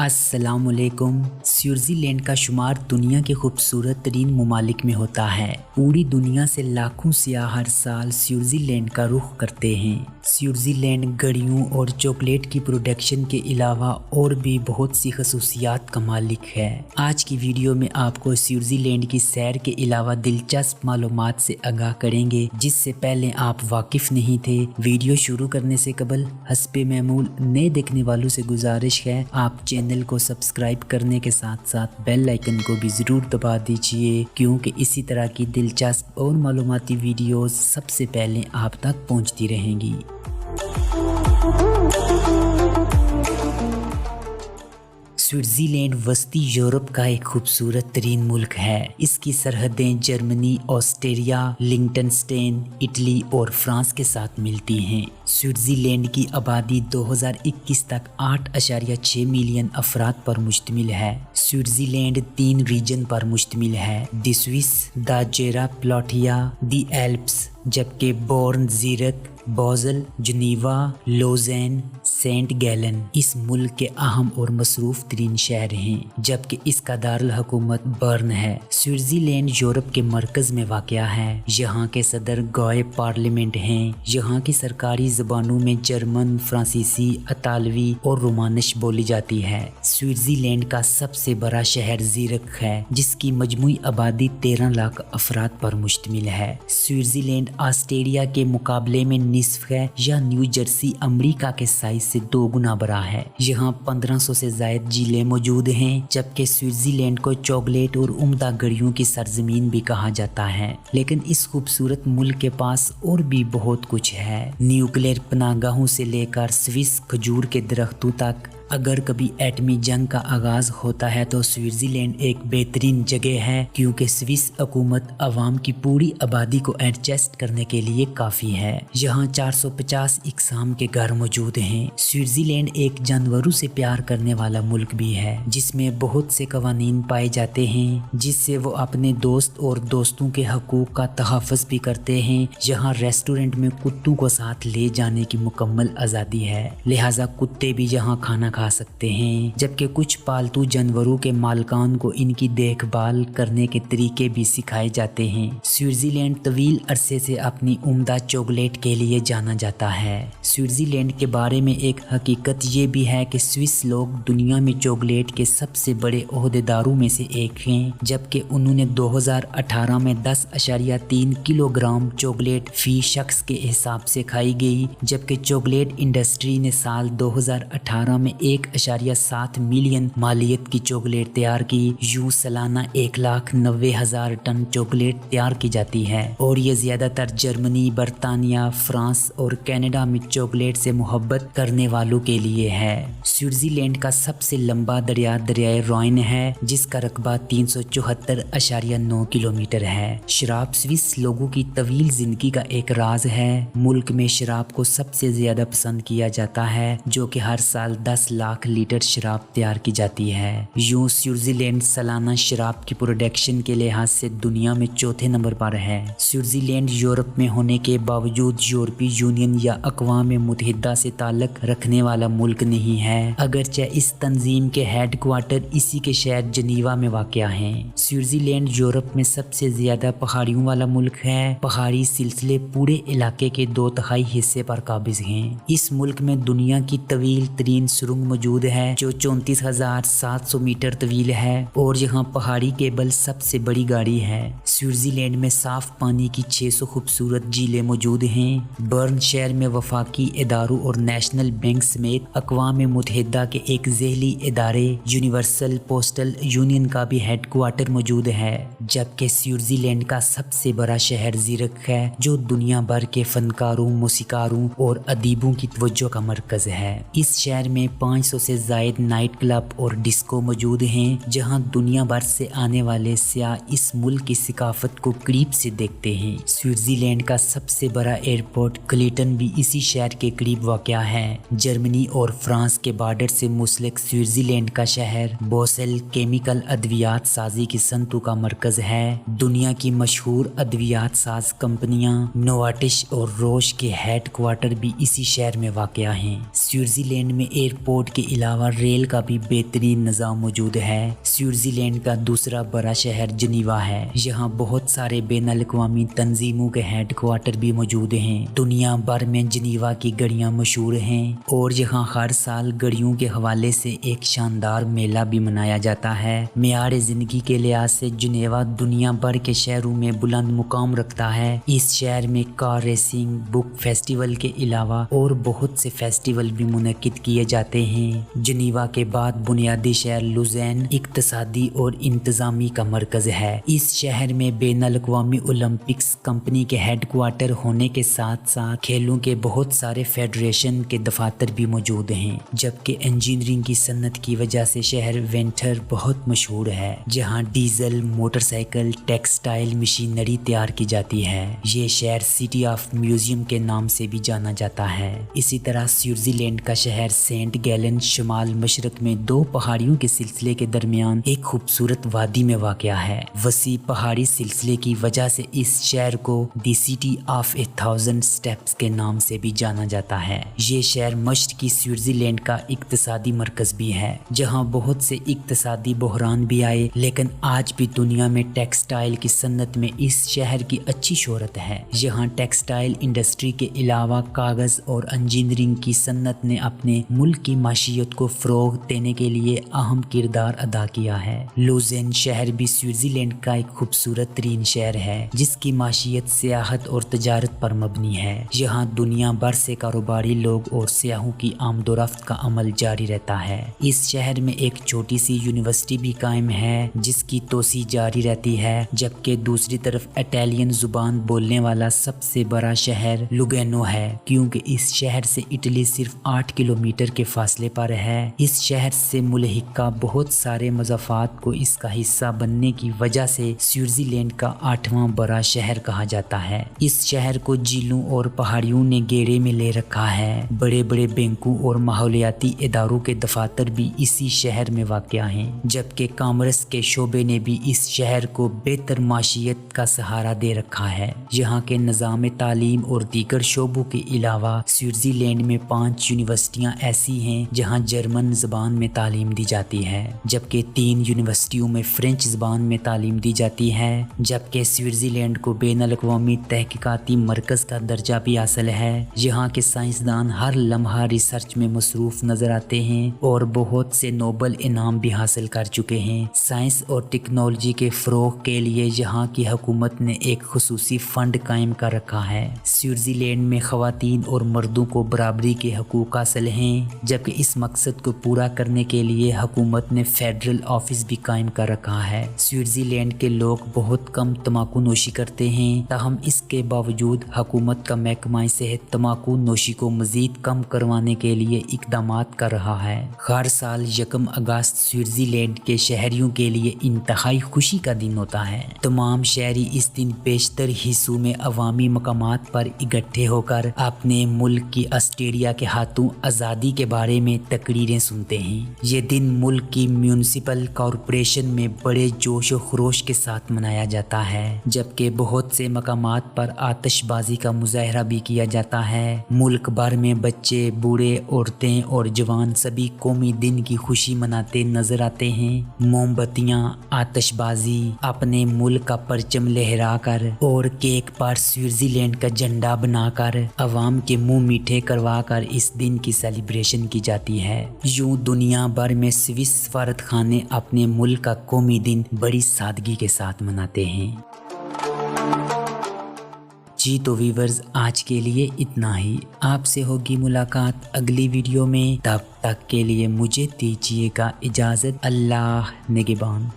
अस्सलामुअलैकुम। स्विट्ज़रलैंड का शुमार दुनिया के खूबसूरत तरीन ममालिक में होता है। पूरी दुनिया से लाखों सियाह हर साल स्विट्ज़रलैंड का रुख करते हैं। स्विट्ज़रलैंड घड़ियों और चॉकलेट की प्रोडक्शन के अलावा और भी बहुत सी खसूसियात का मालिक है। आज की वीडियो में आपको स्विट्ज़रलैंड की सैर के अलावा दिलचस्प मालूमात से आगाह करेंगे जिससे पहले आप वाकिफ नहीं थे। वीडियो शुरू करने से कबल हस्बे मामूल नए देखने वालों से गुजारिश है आप चैनल को सब्सक्राइब करने के साथ साथ बेल आइकन को भी ज़रूर दबा दीजिए, क्योंकि इसी तरह की दिलचस्प और मालूमाती वीडियोस सबसे पहले आप तक पहुंचती रहेंगी। स्विट्ज़रलैंड वस्ती यूरोप का एक खूबसूरत तरीन मुल्क है। इसकी सरहदें जर्मनी, ऑस्ट्रिया, लिंगटनस्टेन, इटली और फ्रांस के साथ मिलती हैं। स्विट्ज़रलैंड की आबादी 2021 तक 8.6 मिलियन अफराद पर मुश्तमिल है। स्विट्ज़रलैंड 3 रीजन पर मुश्तमिल है: द स्विस, द जेरा प्लाटिया, द एल्प्स, जबकि बोर्न, ज़ीरक, बाज़ल, जिनेवा, लोज़ेन, सेंट गैलन इस मुल्क के अहम और मसरूफ़ तरीन शहर हैं, जबकि इसका दारुल हुकूमत बर्न है। स्विट्ज़रलैंड यूरोप के मरकज़ में वाक़या है। यहाँ के सदर गाय पार्लियामेंट हैं। यहाँ की सरकारी ज़बानों में जर्मन, फ्रांसीसी, इतालवी और रोमानिश बोली जाती है। स्विट्ज़रलैंड का सबसे बड़ा शहर ज़ीरक है, जिसकी मजमूई आबादी 13 लाख अफराद पर मुश्तमिल है। स्विट्ज़रलैंड ऑस्ट्रेलिया के मुकाबले में निस्फ है या न्यू जर्सी अमेरिका के साइज से 2 गुना बड़ा है। यहाँ 1500 से ज़ायद जिले मौजूद हैं, जबकि स्विट्ज़रलैंड को चॉकलेट और उम्दा घड़ियों की सरजमीन भी कहा जाता है। लेकिन इस खूबसूरत मुल्क के पास और भी बहुत कुछ है। न्यूक्लियर पनाहगाहों से लेकर स्विस खजूर के दरख्तों तक। अगर कभी एटमी जंग का आगाज होता है तो स्विट्ज़रलैंड एक बेहतरीन जगह है, क्योंकि स्विस हुकूमत अवाम की पूरी आबादी को एडजस्ट करने के लिए काफ़ी है। यहाँ 450 इकसाम के घर मौजूद हैं। स्विट्ज़रलैंड एक जानवरों से प्यार करने वाला मुल्क भी है, जिसमें बहुत से कवानीन पाए जाते हैं, जिससे वो अपने दोस्त और दोस्तों के हकूक़ का तहफ़्फ़ुज़ भी करते हैं। यहाँ रेस्टोरेंट में कुत्तों को साथ ले जाने की मुकम्मल आज़ादी है, लिहाजा कुत्ते भी यहाँ खाना खा सकते हैं, जबकि कुछ पालतू जानवरों के मालिकान को इनकी देखभाल करने के तरीके भी सिखाए जाते हैं। स्विट्ज़रलैंड तवील अरसे से अपनी उम्दा चॉकलेट के लिए जाना जाता है। स्विट्ज़रलैंड के बारे में एक हकीकत ये भी है कि स्विस लोग दुनिया में चॉकलेट के सबसे बड़े ओहदेदारों में से एक हैं, जबकि उन्होंने 2018 में 10.3 किलोग्राम चॉकलेट फी शख्स के हिसाब से खाई गई, जबकि चॉकलेट इंडस्ट्री ने साल 2018 में 1.7 मिलियन मालियत की चॉकलेट तैयार की। यूं सालाना 1,90,000 टन चॉकलेट तैयार की जाती है, और ये ज्यादातर जर्मनी, बरतानिया, फ्रांस और कनाडा में चॉकलेट से मोहब्बत करने वालों के लिए है। स्विट्ज़रलैंड का सबसे लंबा दरिया दरियाए रोइन है, जिसका रकबा 374.9 किलोमीटर है। शराब स्विस लोगों की तवील जिंदगी का एक राज है। मुल्क में शराब को सबसे ज्यादा पसंद किया जाता है, जो कि हर साल 10 लाख लीटर शराब तैयार की जाती है। यूं स्विट्ज़रलैंड सालाना शराब की प्रोडक्शन के लिहाज से दुनिया में चौथे नंबर पर है। स्विट्ज़रलैंड यूरोप में होने के बावजूद यूरोपीय यूनियन या अक़वाम मुत्तहिदा से ताल्लुक़ रखने वाला मुल्क नहीं है, अगरचे इस तंजीम के हेड क्वार्टर इसी के शहर जिनेवा में वाक़या है। स्विट्ज़रलैंड यूरोप में सबसे ज्यादा पहाड़ियों वाला मुल्क है। पहाड़ी सिलसिले पूरे इलाके के 2/3 हिस्से पर काबिज हैं। इस मुल्क में दुनिया की तवील तरीन सुरंग मौजूद है, जो 34,700 मीटर तवील है, और यहाँ पहाड़ी केबल सबसे बड़ी गाड़ी है। स्विट्ज़रलैंड में साफ पानी की 600 खूबसूरत झीलें मौजूद हैं। बर्न शहर में वफाकी इदारों और नेशनल बैंक समेत अक़वाम मुत्तहिदा के एक ज़ेली इदारे यूनिवर्सल पोस्टल यूनियन का भी हेड क्वार्टर मौजूद है, जबकि स्विट्ज़रलैंड का सबसे बड़ा शहर ज़ीरक है, जो दुनिया भर के फनकारों, मूसीकारों और अदीबों की तवज्जो का मरकज है। इस शहर में 500 से ज़ायद नाइट क्लब और डिस्को मौजूद हैं, जहां दुनिया भर से आने वाले सियाह इस मुल्क की सकाफत को करीब से देखते हैं। स्विट्ज़रलैंड का सबसे बड़ा एयरपोर्ट क्लीटन भी इसी शहर के करीब वाक़या है। जर्मनी और फ्रांस के बॉर्डर से मुंसलिक स्विट्ज़रलैंड का शहर बोसेल केमिकल अद्वियात साजी की सनतों का मरकज है। दुनिया की मशहूर अद्वियात साज कंपनियां नोवार्टिस और रोश के हेड क्वार्टर भी इसी शहर में वाक़या हैं। स्विट्ज़रलैंड में एयरपोर्ट रोड के अलावा रेल का भी बेहतरीन निज़ाम मौजूद है। स्विट्ज़रलैंड का दूसरा बड़ा शहर जिनीवा है। यहाँ बहुत सारे बैनुल-अक़वामी तंजीमों के हेडक्वार्टर भी मौजूद हैं। दुनिया भर में जिनीवा की घड़ियाँ मशहूर हैं और यहाँ हर साल घड़ियों के हवाले से एक शानदार मेला भी मनाया जाता है। मेयार ज़िंदगी के लिहाज से जिनेवा दुनिया भर के शहरों में बुलंद मुकाम रखता है। इस शहर में कार रेसिंग, बुक फेस्टिवल के अलावा और बहुत से फेस्टिवल भी मुनक्किद किए जाते हैं। जिनीवा के बाद बुनियादी शहर लुज़ेर्न इक़्तिसादी और इंतज़ामी का मरकज़ है। इस शहर में बैनुल-अक़वामी ओलंपिक्स कंपनी के हेडक्वार्टर होने के साथ साथ खेलों के बहुत सारे फेडरेशन के दफातर भी मौजूद हैं। जबकि इंजीनियरिंग की सन्नत की वजह से शहर वेंटर बहुत मशहूर है, जहाँ डीजल, मोटरसाइकिल, टेक्सटाइल मशीनरी तैयार की जाती है। ये शहर सिटी ऑफ म्यूजियम के नाम से भी जाना जाता है। इसी तरह स्विट्ज़रलैंड का शहर सेंट गैलन शुमाल मशरक में दो पहाड़ियों के सिलसिले के दरमियान एक खूबसूरत वादी में वाक़या है। वसी पहाड़ी सिलसिले की वजह से इस शहर को दी सिटी ऑफ 1000 स्टेप्स के नाम से भी जाना जाता है। ये शहर मशरकी स्विट्ज़रलैंड का इक़्तिसादी मरकज़ भी है, जहाँ बहुत से इक़्तिसादी बहरान भी आए, लेकिन आज भी दुनिया में टेक्सटाइल की सन्नत में इस शहर की अच्छी शोहरत है। यहाँ टेक्सटाइल इंडस्ट्री के अलावा कागज़ और इंजीनियरिंग की सन्नत ने अपने मुल्क की माशियत को फ़रोग़ देने के लिए अहम किरदार अदा किया है। लुज़ेर्न शहर भी स्विट्ज़रलैंड का एक खूबसूरत तरीन शहर है, जिसकी माशियत सियाहत और तजारत पर मबनी है। यहाँ दुनिया भर से कारोबारी लोग और सियाहों की आमदोरफ्त का अमल जारी रहता है। इस शहर में एक छोटी सी यूनिवर्सिटी भी कायम है, जिसकी तोसी जारी रहती है, जबकि दूसरी तरफ इटालियन जुबान बोलने वाला सबसे बड़ा शहर लुगानो है, क्योंकि इस शहर से इटली सिर्फ 8 किलोमीटर के फासले पर है। इस शहर से मुल्हिका बहुत सारे मज़ाफ़ात को इसका हिस्सा बनने की वजह से स्विट्ज़रलैंड का 8वां बड़ा शहर कहा जाता है। इस शहर को झीलों और पहाड़ियों ने घेरे में ले रखा है। बड़े बड़े बैंकों और माहौलियाती इदारों के दफातर भी इसी शहर में वाक़या हैं, जबकि कॉमर्स के शोबे ने भी इस शहर को बेहतर माशियत का सहारा दे रखा है। यहाँ के निज़ाम तालीम और दीगर शोबों के अलावा स्विट्ज़रलैंड में 5 यूनिवर्सिटियाँ ऐसी हैं जहाँ जर्मन ज़बान में तालीम दी जाती है, जबकि 3 यूनिवर्सिटियों में फ्रेंच ज़बान में तालीम दी जाती है। जबकि स्विट्ज़रलैंड को बैनुल-अक़वामी तहक़ीक़ाती मरकज़ का दर्जा भी हासिल है। यहाँ के साइंसदान हर लम्हा रिसर्च में मसरूफ़ नज़र आते हैं और बहुत से नोबल इनाम भी हासिल कर चुके हैं। साइंस और टेक्नोलॉजी के फ़रोग़ के लिए यहाँ की हुकूमत ने एक खुसूसी फ़ंड कायम कर रखा है। स्विट्ज़रलैंड में ख़वातीन और मर्दों को बराबरी के हकूक़ हासिल हैं, जबकि इस मकसद को पूरा करने के लिए हुकूमत ने फेडरल ऑफिस भी कायम कर रखा है। स्विट्ज़रलैंड के लोग बहुत कम तम्बाकू नोशी करते हैं, ताहम इसके बावजूद हुकूमत का महकमा सेहत तम्बाकू नोशी को मज़ीद कम करवाने के लिए इक़दामात कर रहा है। हर साल 1 अगस्त स्विट्ज़रलैंड के शहरियों के लिए इंतहाई खुशी का दिन होता है। तमाम शहरी इस दिन बेशतर हिस्सों में अवामी मकामात पर इकट्ठे होकर अपने मुल्क की ऑस्ट्रेलिया के हाथों आज़ादी के बारे में तकरीरें सुनते हैं। ये दिन मुल्क की म्यूनिसिपल कॉरपोरेशन में बड़े जोश और खरोश के साथ मनाया जाता है, जबकि बहुत से मकामात पर आतिशबाजी का मुजाहरा भी किया जाता है। मुल्क भर में बच्चे, बूढ़े, औरतें और जवान सभी कौमी दिन की खुशी मनाते नजर आते हैं। मोमबत्तियाँ, आतिशबाजी, अपने मुल्क का परचम लहरा कर और केक पर स्विट्ज़रलैंड का झंडा बनाकर अवाम के मुंह मीठे करवा कर इस दिन की सेलिब्रेशन की जाती है। यूँ दुनिया भर में स्विस सफारत खाने अपने मुल्क का कौमी दिन बड़ी सादगी के साथ मनाते हैं। जी तो व्यूअर्स, आज के लिए इतना ही। आपसे होगी मुलाकात अगली वीडियो में, तब तक के लिए मुझे दीजिएगा इजाज़त। अल्लाह निगहबान।